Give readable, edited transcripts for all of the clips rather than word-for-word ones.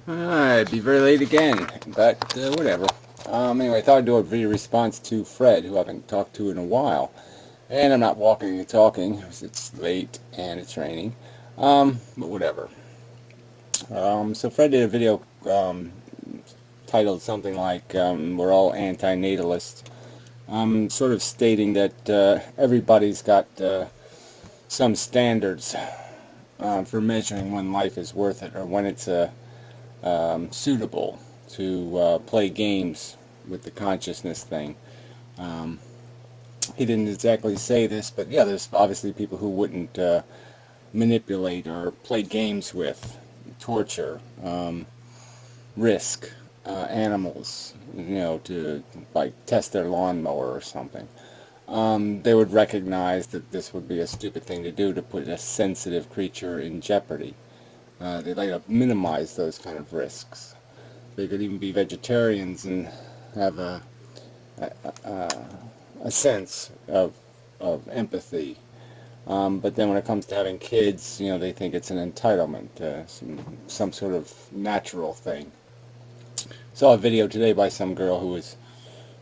It'd be very late again, but whatever. Anyway, I thought I'd do a video response to Fred, who I haven't talked to in a while. And I'm not walking and talking, because it's late and it's raining. But whatever. So Fred did a video titled something like, We're All Antinatalists. Sort of stating that everybody's got some standards for measuring when life is worth it, or when it's suitable to play games with the consciousness thing. He didn't exactly say this, but yeah, there's obviously people who wouldn't manipulate or play games with, torture, risk animals, to like test their lawnmower or something. They would recognize that this would be a stupid thing to do, to put a sensitive creature in jeopardy. They like to minimize those kind of risks. They could even be vegetarians and have a sense of empathy. But then when it comes to having kids, they think it's an entitlement, some sort of natural thing. Saw a video today by some girl who was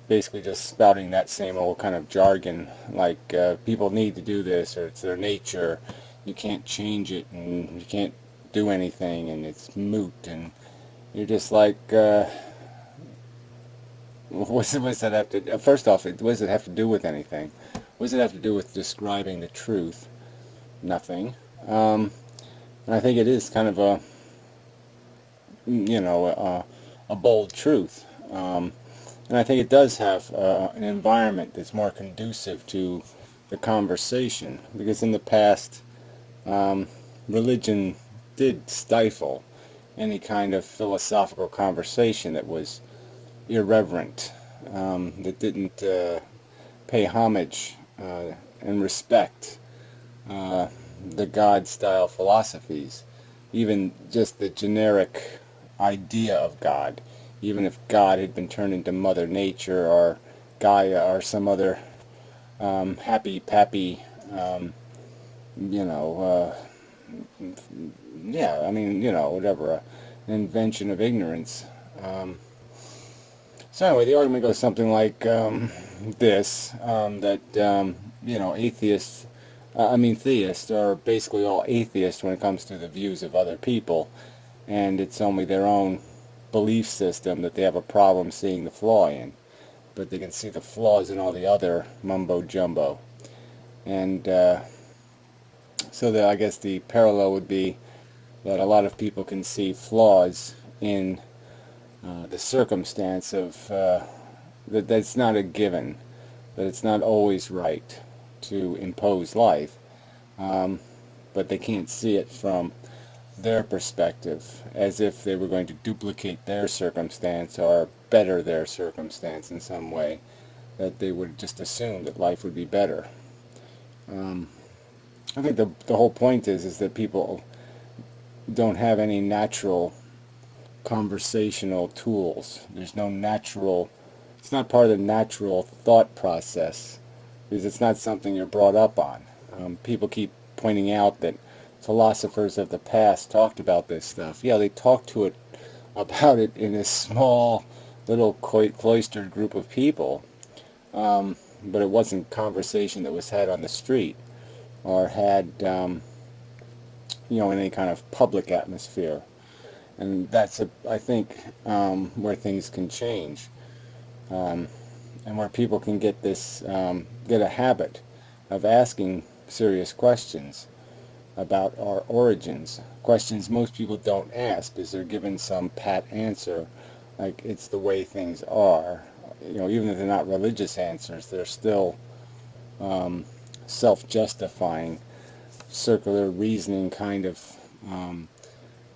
basically just spouting that same old kind of jargon, like people need to do this, or it's their nature, you can't change it, and you can't do anything, and it's moot, and you're just like, what's that have to, first off, what does it have to do with anything? What does it have to do with describing the truth? Nothing. And I think it is kind of a bold truth. And I think it does have an environment that's more conducive to the conversation, because in the past, religion did stifle any kind of philosophical conversation that was irreverent, that didn't pay homage and respect the God-style philosophies, even just the generic idea of God, even if God had been turned into Mother Nature or Gaia or some other happy-pappy, whatever, an invention of ignorance. So anyway, the argument goes something like this, that, theists are basically all atheists when it comes to the views of other people, and it's only their own belief system that they have a problem seeing the flaw in, but they can see the flaws in all the other mumbo-jumbo. And so I guess the parallel would be that a lot of people can see flaws in the circumstance of that's not a given, that it's not always right to impose life, but they can't see it from their perspective, as if they were going to duplicate their circumstance or better their circumstance in some way, that they would just assume that life would be better. I think the whole point is that people don't have any natural conversational tools. There's no natural, it's not part of the natural thought process, because it's not something you're brought up on. People keep pointing out that philosophers of the past talked about this stuff. Yeah, they talked about it in a small, little cloistered group of people, but it wasn't conversation that was had on the street, or had, in any kind of public atmosphere. And that's, I think, where things can change, and where people can get get a habit of asking serious questions about our origins. Questions most people don't ask, because they're given some pat answer, like it's the way things are. Even if they're not religious answers, they're still self-justifying, circular reasoning kind of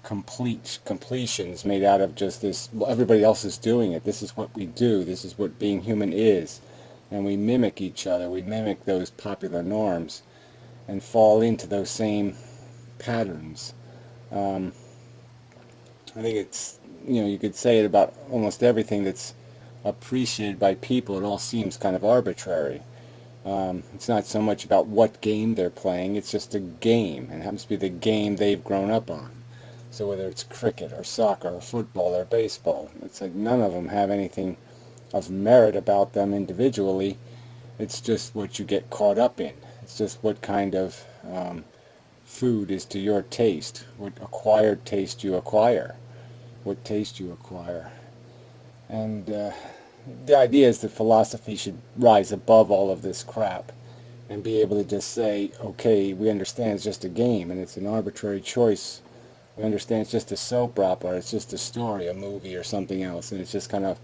completions made out of just this, well, everybody else is doing it, this is what we do, this is what being human is, and we mimic each other, we mimic those popular norms and fall into those same patterns. I think it's, you could say it about almost everything that's appreciated by people. It all seems kind of arbitrary. It's not so much about what game they're playing, it's just a game, and it happens to be the game they've grown up on. So whether it's cricket or soccer or football or baseball, it's like none of them have anything of merit about them individually. It's just what you get caught up in. It's just what kind of food is to your taste, what acquired taste you acquire, what taste you acquire. And the idea is that philosophy should rise above all of this crap and be able to just say, okay, we understand it's just a game and it's an arbitrary choice. We understand it's just a soap opera, it's just a story, a movie or something else, and it's just kind of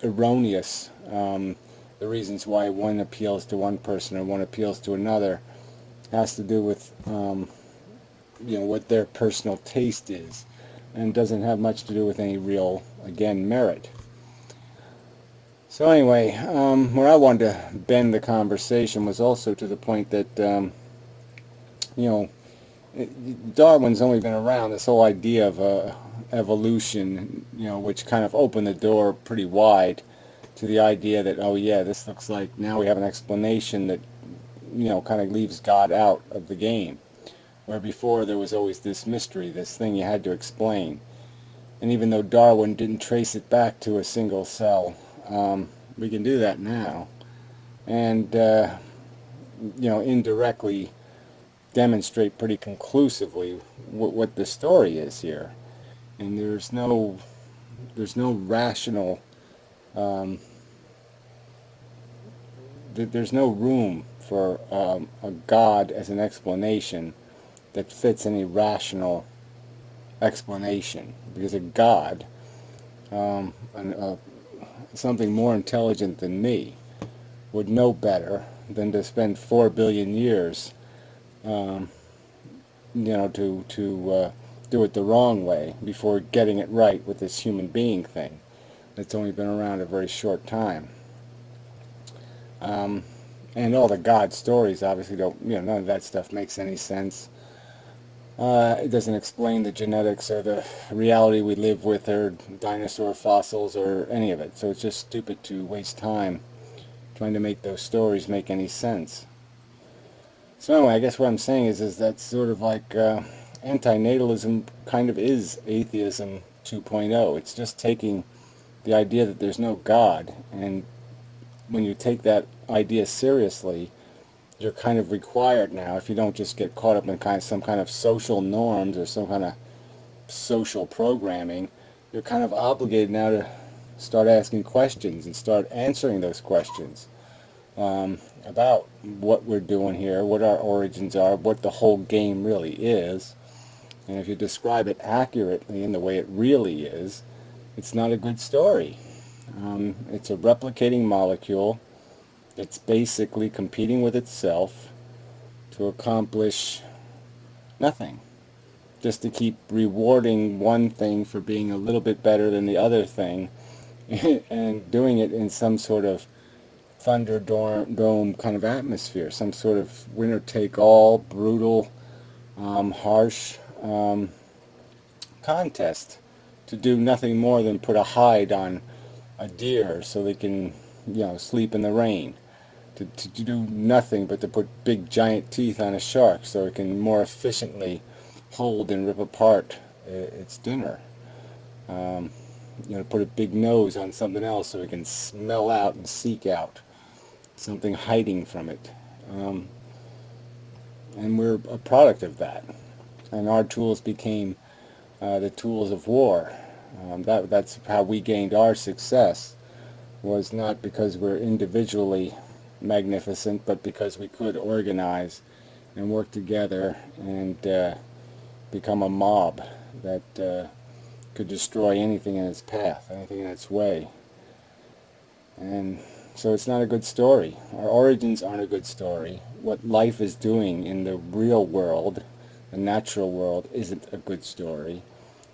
erroneous. The reasons why one appeals to one person or one appeals to another has to do with what their personal taste is, and doesn't have much to do with any real, again, merit. So anyway, where I wanted to bend the conversation was also to the point that Darwin's only been around, this whole idea of evolution, which kind of opened the door pretty wide to the idea that, oh yeah, this looks like now we have an explanation that kind of leaves God out of the game, where before there was always this mystery, this thing you had to explain. And even though Darwin didn't trace it back to a single cell, we can do that now, and indirectly demonstrate pretty conclusively what the story is here. And there's no rational, there's no room for a God as an explanation that fits any rational explanation, because a God, something more intelligent than me, would know better than to spend 4 billion years to do it the wrong way before getting it right with this human being thing that's only been around a very short time. And all the God stories obviously don't, none of that stuff makes any sense. It doesn't explain the genetics or the reality we live with, or dinosaur fossils, or any of it. So it's just stupid to waste time trying to make those stories make any sense. So anyway, I guess what I'm saying is that's sort of like antinatalism kind of is atheism 2.0. It's just taking the idea that there's no God, and when you take that idea seriously, you're kind of required now, if you don't just get caught up in some kind of social norms or some kind of social programming, you're kind of obligated now to start asking questions and start answering those questions about what we're doing here, what our origins are, what the whole game really is. And if you describe it accurately in the way it really is, it's not a good story. It's a replicating molecule. It's basically competing with itself to accomplish nothing, just to keep rewarding one thing for being a little bit better than the other thing, and doing it in some sort of Thunderdome kind of atmosphere, some sort of winner-take-all, brutal, harsh contest, to do nothing more than put a hide on a deer so they can, sleep in the rain. To do nothing but to put big giant teeth on a shark so it can more efficiently hold and rip apart its dinner. Put a big nose on something else so it can smell out and seek out something hiding from it. And we're a product of that. And our tools became the tools of war. That's how we gained our success, was not because we're individually magnificent, but because we could organize and work together and become a mob that could destroy anything in its path, anything in its way. And so it's not a good story. Our origins aren't a good story. What life is doing in the real world, the natural world, isn't a good story.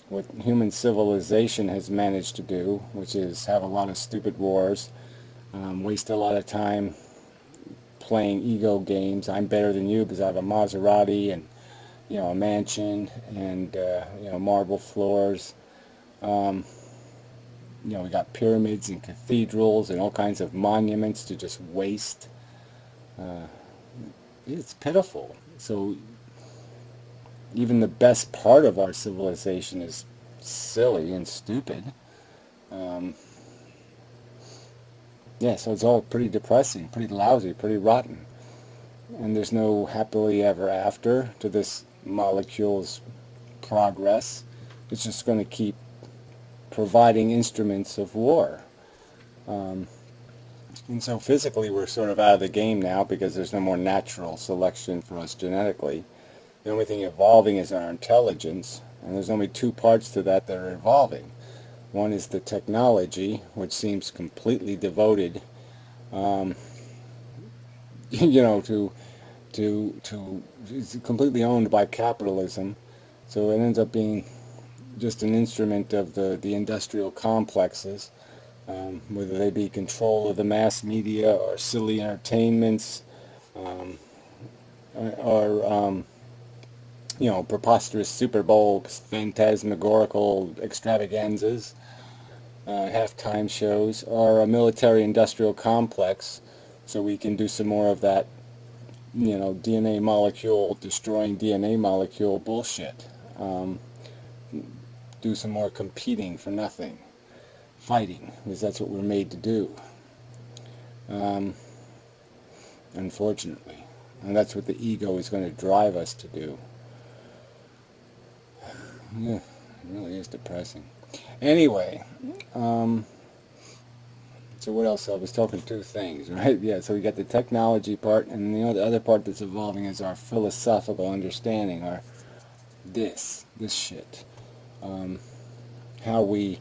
What human civilization has managed to do, which is have a lot of stupid wars, waste a lot of time playing ego games. I'm better than you because I have a Maserati and a mansion and marble floors. We got pyramids and cathedrals and all kinds of monuments to just waste. It's pitiful. So even the best part of our civilization is silly and stupid. Um, yeah, so it's all pretty depressing, pretty lousy, pretty rotten. And there's no happily ever after to this molecule's progress. It's just going to keep providing instruments of war. Um, and so physically we're sort of out of the game now because there's no more natural selection for us genetically. The only thing evolving is our intelligence, and there's only two parts to that are evolving. One is the technology, which seems completely devoted, um, to it's completely owned by capitalism. So it ends up being just an instrument of the industrial complexes, whether they be control of the mass media or silly entertainments, um, or preposterous Super Bowl phantasmagorical extravaganzas, halftime shows, or a military-industrial complex, so we can do some more of that, DNA molecule destroying DNA molecule bullshit. Um, do some more competing for nothing, fighting, because that's what we're made to do. Um, Unfortunately, and that's what the ego is going to drive us to do. Yeah, it really is depressing. Anyway, so what else? I was talking two things, right? Yeah, so we got the technology part, and the other part that's evolving is our philosophical understanding, our this shit, um, how we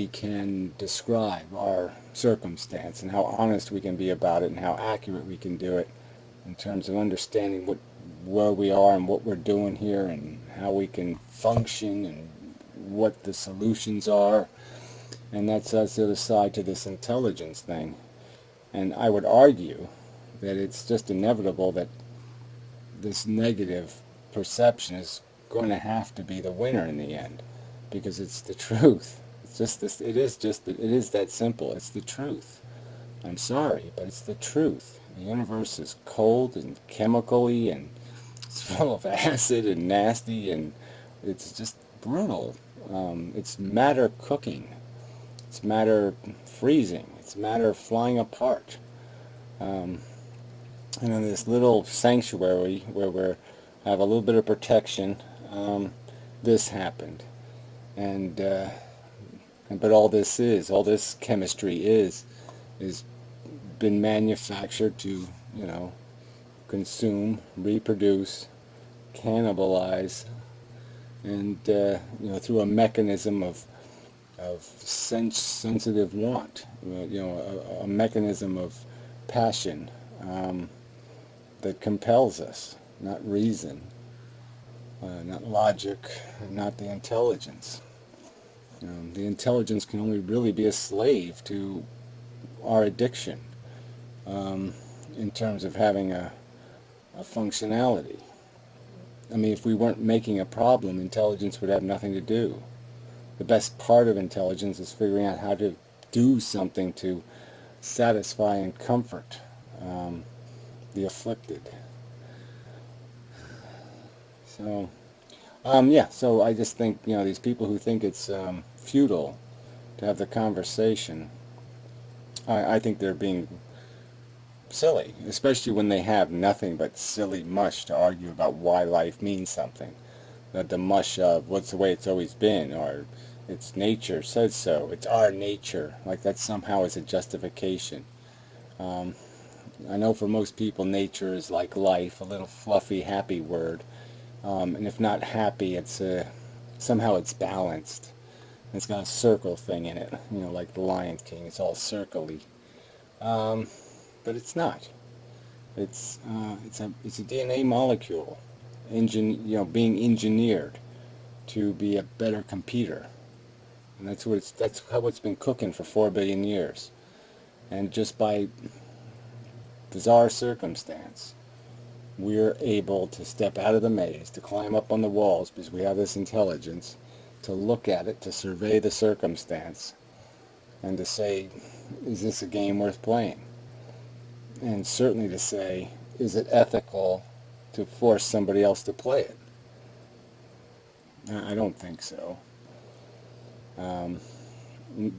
can describe our circumstance, and how honest we can be about it, and how accurate we can do it in terms of understanding where we are and what we're doing here, and how we can function, and what the solutions are. And that's the other side to this intelligence thing. And I would argue that it's just inevitable that this negative perception is going to have to be the winner in the end, because it's the truth. It's just this. It is that simple. It's the truth. I'm sorry, but it's the truth. The universe is cold and chemically, and it's full of acid and nasty, and it's just brutal. It's matter cooking. It's matter freezing. It's matter flying apart. Um, and in this little sanctuary where we have a little bit of protection, this happened. And but all this chemistry is been manufactured to, consume, reproduce, cannibalize, and through a mechanism of sensitive want, a mechanism of passion, that compels us, not reason, not logic, not the intelligence. The intelligence can only really be a slave to our addiction, in terms of having a functionality. I mean, if we weren't making a problem, intelligence would have nothing to do. The best part of intelligence is figuring out how to do something to satisfy and comfort the afflicted. So, so I just think, these people who think it's futile to have the conversation, I think they're being silly, especially when they have nothing but silly mush to argue about why life means something. The mush of what's the way it's always been, or it's nature says so, it's our nature, like that somehow is a justification. I know for most people nature is like life, a little fluffy, happy word. And if not happy, it's somehow it's balanced. It's got a circle thing in it, like the Lion King. It's all circly, but it's not. It's a DNA molecule, being engineered to be a better computer, and that's how it's been cooking for 4 billion years, and just by bizarre circumstance, we're able to step out of the maze, to climb up on the walls because we have this intelligence, to look at it, to survey the circumstance, and to say, is this a game worth playing? And certainly to say, is it ethical to force somebody else to play it? I don't think so.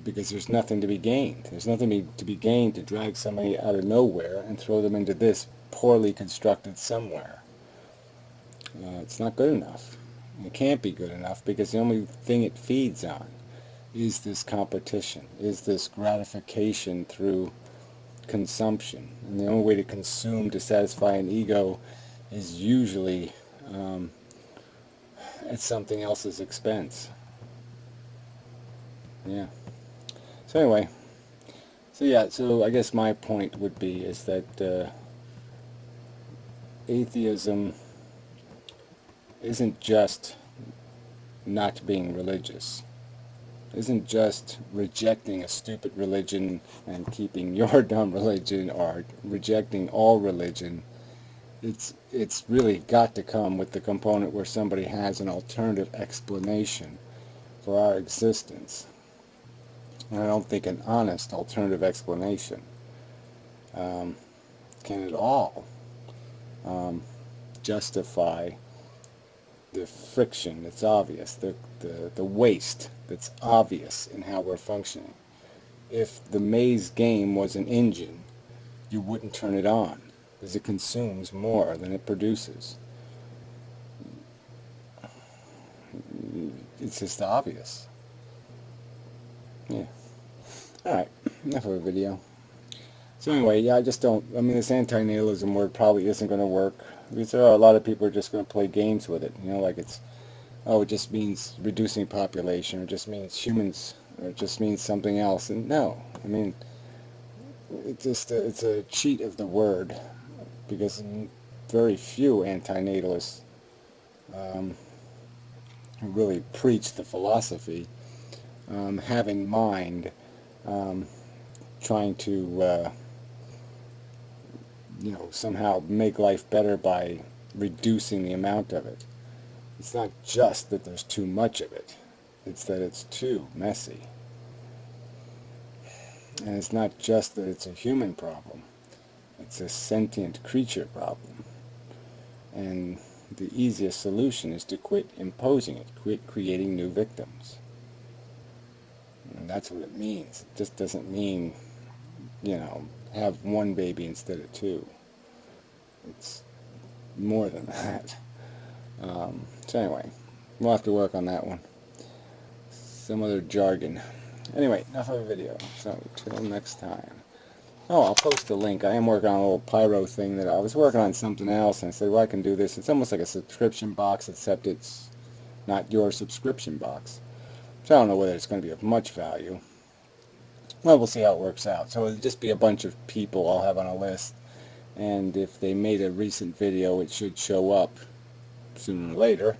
Because there's nothing to be gained. There's nothing to be gained to drag somebody out of nowhere and throw them into this poorly constructed somewhere. It's not good enough. It can't be good enough because the only thing it feeds on is this competition, is this gratification through consumption. And the only way to consume to satisfy an ego is usually at something else's expense. Yeah. So anyway, so I guess my point would be is that atheism isn't just not being religious. Isn't just rejecting a stupid religion and keeping your dumb religion, or rejecting all religion. It's really got to come with the component where somebody has an alternative explanation for our existence. And I don't think an honest alternative explanation can at all justify the friction that's obvious, the waste that's obvious in how we're functioning. If the maze game was an engine, you wouldn't turn it on, because it consumes more than it produces. It's just obvious. Yeah. Alright, enough of a video. So anyway, yeah, this antinatalism word probably isn't going to work, because there are a lot of people who are just going to play games with it, like it just means reducing population, or it just means humans, or it just means something else. And no, it's a cheat of the word, because very few antinatalists who really preach the philosophy have in mind trying to somehow make life better by reducing the amount of it. It's not just that there's too much of it, it's that it's too messy. And it's not just that it's a human problem, it's a sentient creature problem. And the easiest solution is to quit imposing it, quit creating new victims. And that's what it means. It just doesn't mean, have one baby instead of two. It's more than that. So anyway, we'll have to work on that one. Some other jargon. Anyway, enough of a video. So, till next time. Oh, I'll post a link. I am working on a little pyro thing that I was working on something else, and I said, well, I can do this. It's almost like a subscription box, except it's not your subscription box. So I don't know whether it's going to be of much value. Well, we'll see how it works out. So it'll just be a bunch of people I'll have on a list, and if they made a recent video, it should show up sooner or later.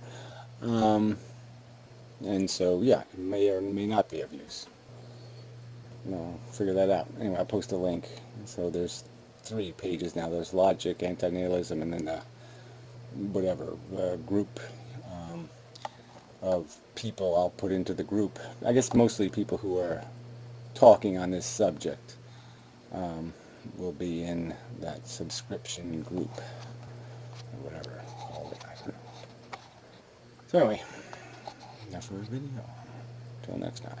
And so, yeah, it may or may not be of use. Figure that out. Anyway, I'll post a link. So there's 3 pages now. There's logic, antinatalism, and then whatever group of people I'll put into the group. I guess mostly people who are talking on this subject will be in that subscription group, or whatever. So anyway, enough for this video. Till next time.